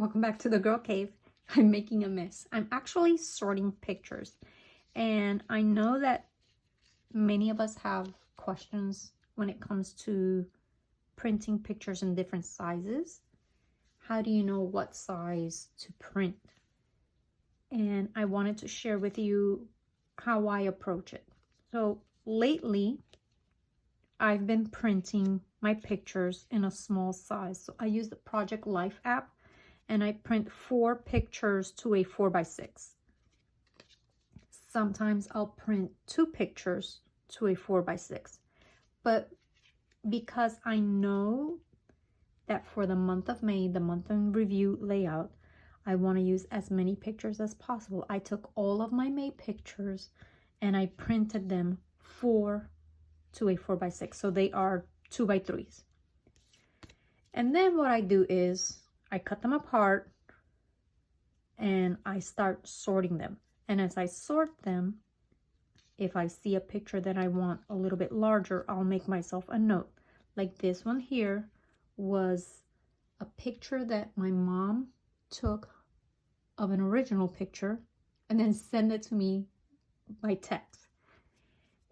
welcome back to the Girl Cave. I'm making a mess. I'm actually sorting pictures, and I know that many of us have questions when it comes to printing pictures in different sizes. How do you know what size to print? And I wanted to share with you how I approach it. So lately, I've been printing my pictures in a small size. So I use the Project Life app, and I print 4 pictures to a 4x6. Sometimes I'll print 2 pictures to a 4x6. But because I know that for the month of May, the month in review layout, I want to use as many pictures as possible. I took all of my May pictures and I printed them 4 to a 4x6. So they are 2x3s. And then what I do is I cut them apart and I start sorting them. And as I sort them, if I see a picture that I want a little bit larger, I'll make myself a note. Like this one here was a picture that my mom took of an original picture and then sent it to me by text.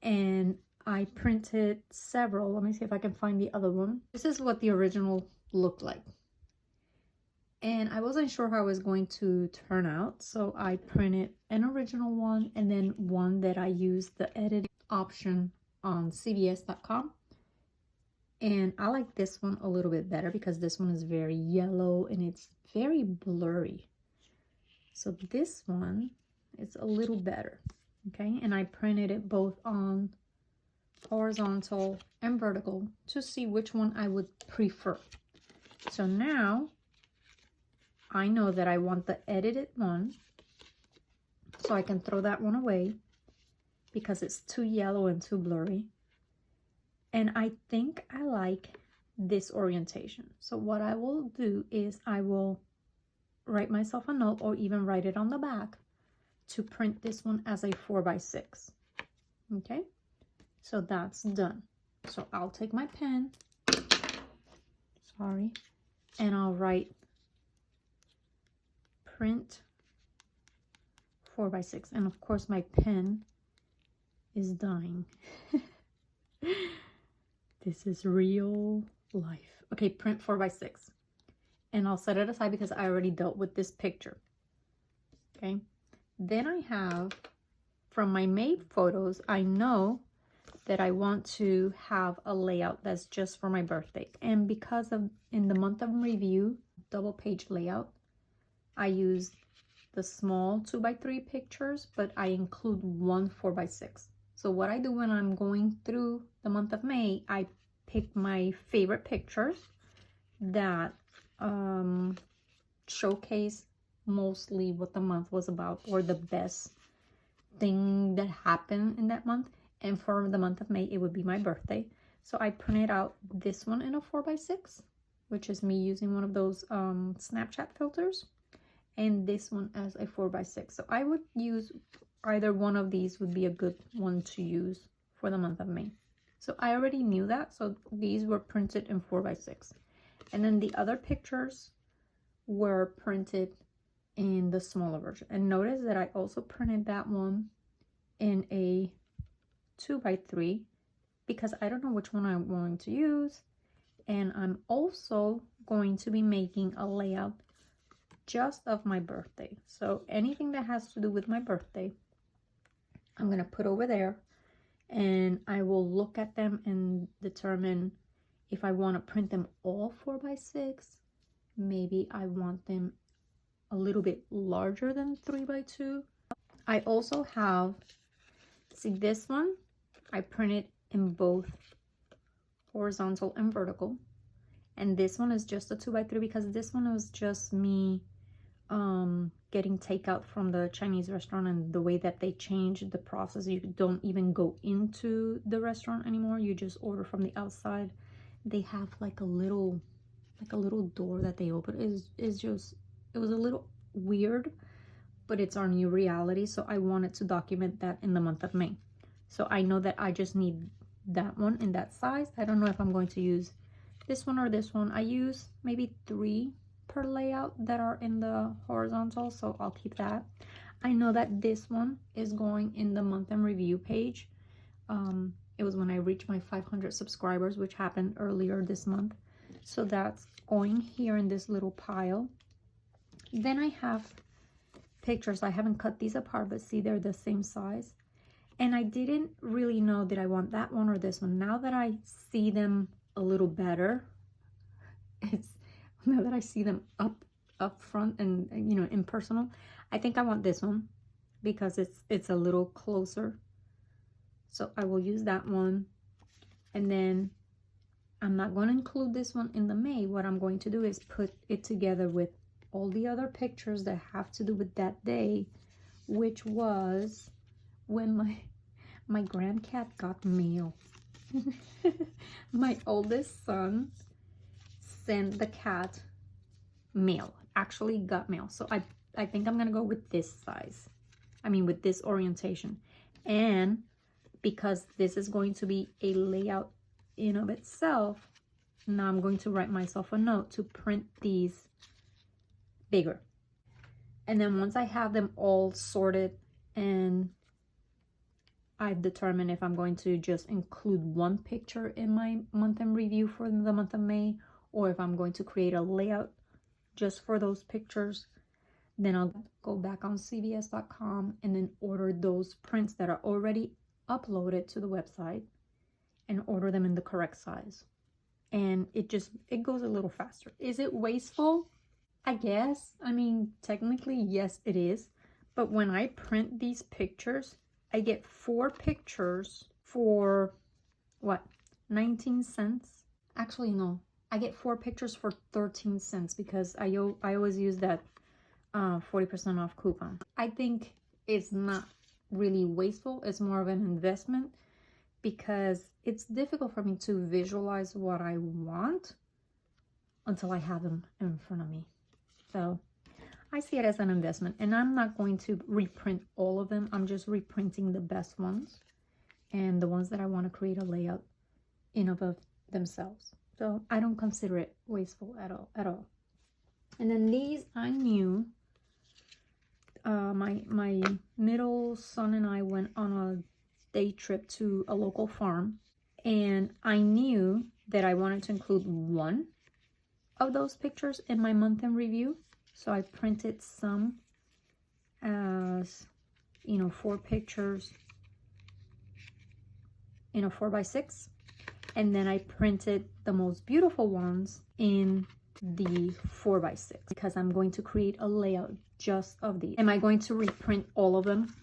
And I printed several. Let me see if I can find the other one. This is what the original looked like. And I wasn't sure how it was going to turn out, so I printed an original one and then one that I used the edit option on cbs.com. And I like this one a little bit better because this one is very yellow and it's very blurry. So this one is a little better, okay? And I printed it both on horizontal and vertical to see which one I would prefer. So now I know that I want the edited one, so I can throw that one away because it's too yellow and too blurry. And I think I like this orientation. So what I will do is I will write myself a note or even write it on the back to print this one as a 4x6. Okay, so that's done. So I'll take my pen, and I'll write print 4x6, and of course my pen is dying. This is real life. Okay, print 4x6, and I'll set it aside because I already dealt with this picture. Okay, then I have from my May photos, I know that I want to have a layout that's just for my birthday, and because of in the month of review double page layout, I use the small 2x3 pictures, but I include one 4x6. So what I do when I'm going through the month of May, I pick my favorite pictures that showcase mostly what the month was about or the best thing that happened in that month. And for the month of May, it would be my birthday. So I printed out this one in a 4x6, which is me using one of those Snapchat filters, and this one as a 4x6. So I would use either one of these would be a good one to use for the month of May. So I already knew that, so these were printed in 4x6. And then the other pictures were printed in the smaller version. And notice that I also printed that one in a 2x3 because I don't know which one I'm going to use. And I'm also going to be making a layout just of my birthday. So anything that has to do with my birthday, I'm going to put over there, and I will look at them and determine if I want to print them all 4x6. Maybe I want them a little bit larger than 3x2. I also have, see this one, I printed in both horizontal and vertical. And this one is just a 2x3 because this one was just me getting takeout from the Chinese restaurant, and the way that they changed the process, you don't even go into the restaurant anymore, you just order from the outside. They have like a little door that they open. It was a little weird, but it's our new reality. So I wanted to document that in the month of May. So I know that I just need that one in that size. I don't know if I'm going to use this one or this one. I use maybe 3 per layout that are in the horizontal, so I'll keep that. I know that this one is going in the month in review page. It was when I reached my 500 subscribers, which happened earlier this month. So that's going here in this little pile. Then I have pictures. I haven't cut these apart, but see, they're the same size. And I didn't really know that I want that one or this one. Now that I see them a little better, now that I see them up front and, you know, impersonal, I think I want this one because it's a little closer. So I will use that one. And then I'm not going to include this one in the May. What I'm going to do is put it together with all the other pictures that have to do with that day, which was when my grandcat got mail. My oldest son sent the cat mail, actually got mail. So I think I'm gonna go with this size. I mean, with this orientation. And because this is going to be a layout in of itself, now I'm going to write myself a note to print these bigger. And then once I have them all sorted and I've determined if I'm going to just include one picture in my month in review for the month of May, or if I'm going to create a layout just for those pictures, then I'll go back on cvs.com and then order those prints that are already uploaded to the website and order them in the correct size. And it goes a little faster. Is it wasteful? I guess. I mean, technically, yes, it is. But when I print these pictures, I get 4 pictures for what, 19 cents? Actually, no, I get 4 pictures for 13 cents because I always use that 40% off coupon. I think it's not really wasteful. It's more of an investment because it's difficult for me to visualize what I want until I have them in front of me. So I see it as an investment, and I'm not going to reprint all of them. I'm just reprinting the best ones and the ones that I want to create a layout in of themselves. So I don't consider it wasteful at all. And then these, I knew my middle son and I went on a day trip to a local farm, and I knew that I wanted to include one of those pictures in my month in review. So I printed some as, you know, 4 pictures in a 4x6, and then I printed the most beautiful ones in the 4x6 because I'm going to create a layout just of these. Am I going to reprint all of them?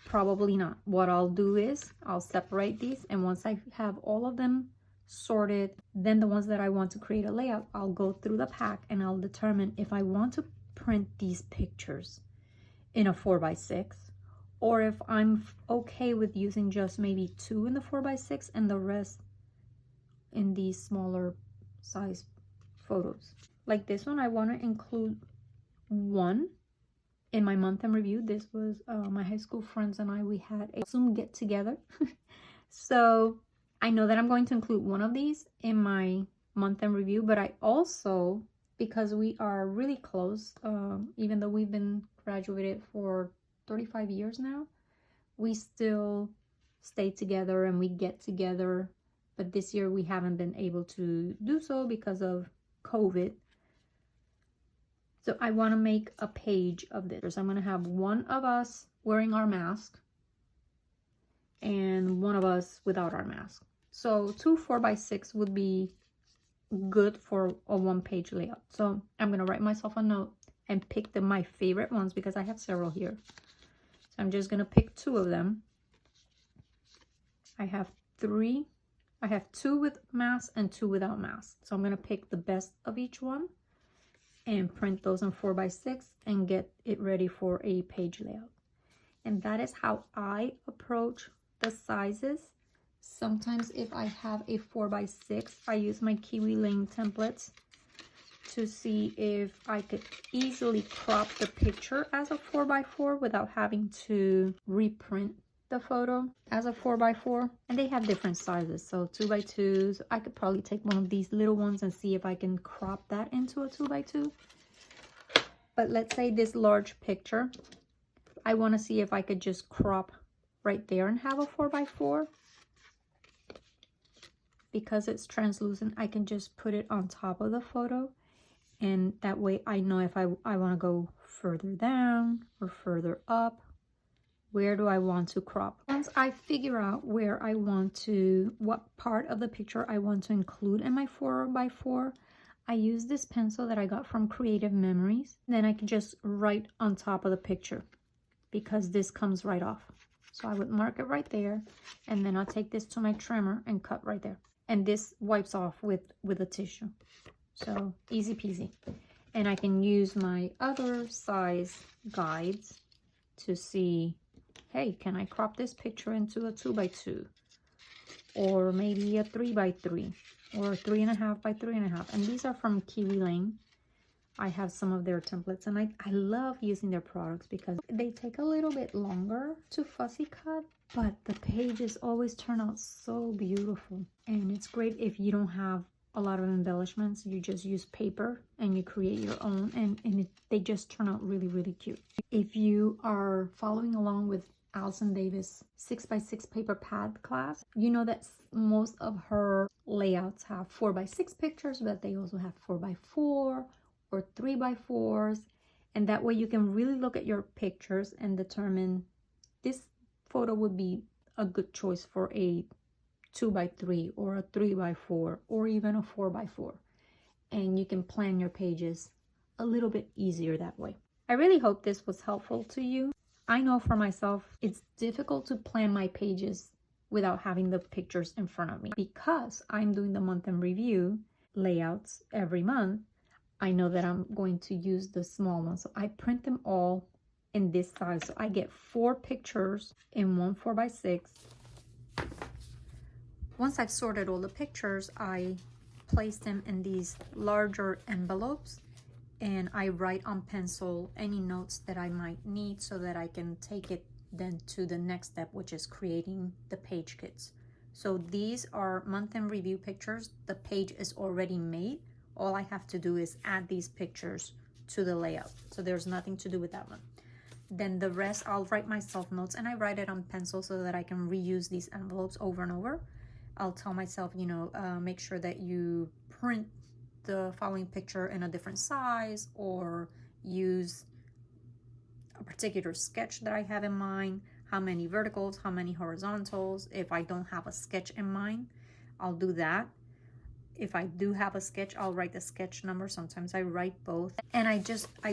Probably not. What I'll do is I'll separate these, and once I have all of them sorted, then the ones that I want to create a layout, I'll go through the pack and I'll determine if I want to print these pictures in a 4x6, or if I'm okay with using just maybe 2 in the 4x6 and the rest in these smaller size photos. Like this one, I want to include 1 in my month in review. This was my high school friends and I, we had a Zoom get together. So I know that I'm going to include 1 of these in my month in review, but I also, because we are really close, even though we've been graduated for 35 years now, we still stay together and we get together. But this year we haven't been able to do so because of COVID. So I want to make a page of this. I'm going to have 1 of us wearing our mask and 1 of us without our mask. So 2 4x6 would be good for a 1-page layout. So I'm going to write myself a note and pick my favorite ones because I have several here. So I'm just going to pick 2 of them. I have 3. I have 2 with mask and 2 without mask. So I'm going to pick the best of each one and print those in 4x6 and get it ready for a page layout. And that is how I approach the sizes. Sometimes if I have a 4x6, I use my Kiwi Lane templates to see if I could easily crop the picture as a 4x4 without having to reprint the photo as a 4x4, and they have different sizes, so 2x2s. I could probably take one of these little ones and see if I can crop that into a 2x2. But let's say this large picture, I want to see if I could just crop right there and have a 4x4. Because it's translucent, I can just put it on top of the photo, and that way I know if I want to go further down or further up, where do I want to crop. Once I figure out where I want to, what part of the picture I want to include in my 4x4, I use this pencil that I got from Creative Memories. Then I can just write on top of the picture because this comes right off. So I would mark it right there, and then I'll take this to my trimmer and cut right there. And this wipes off with a tissue. So easy peasy. And I can use my other size guides to see, hey, can I crop this picture into a 2x2? Or maybe a 3x3, or 3.5 by 3.5. And these are from Kiwi Lane. I have some of their templates, and I love using their products because they take a little bit longer to fussy cut, but the pages always turn out so beautiful. And it's great if you don't have a lot of embellishments. You just use paper and you create your own, and they just turn out really, really cute. If you are following along with Allison Davis 6x6 paper pad class, you know that most of her layouts have 4x6 pictures, but they also have 4x4 or 3x4s, and that way you can really look at your pictures and determine this photo would be a good choice for a 2x3 or a 3x4 or even a 4x4, and you can plan your pages a little bit easier that way. I really hope this was helpful to you. I know for myself it's difficult to plan my pages without having the pictures in front of me. Because I'm doing the month in review layouts every month, I know that I'm going to use the small ones. So I print them all in this size. So I get 4 pictures in one 4x6. Once I've sorted all the pictures, I place them in these larger envelopes, and I write on pencil any notes that I might need so that I can take it then to the next step, which is creating the page kits. So these are month in review pictures. The page is already made. All I have to do is add these pictures to the layout. So there's nothing to do with that one. Then the rest, I'll write myself notes, and I write it on pencil so that I can reuse these envelopes over and over. I'll tell myself, you know, make sure that you print the following picture in a different size, or use a particular sketch that I have in mind, how many verticals, how many horizontals. If I don't have a sketch in mind, I'll do that. If I do have a sketch, I'll write the sketch number. Sometimes I write both, and I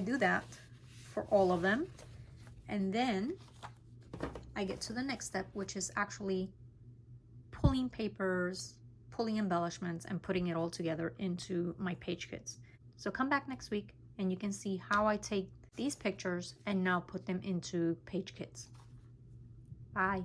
do that for all of them. And then I get to the next step, which is actually pulling papers, pulling embellishments, and putting it all together into my page kits. So come back next week and you can see how I take these pictures and now put them into page kits. Bye.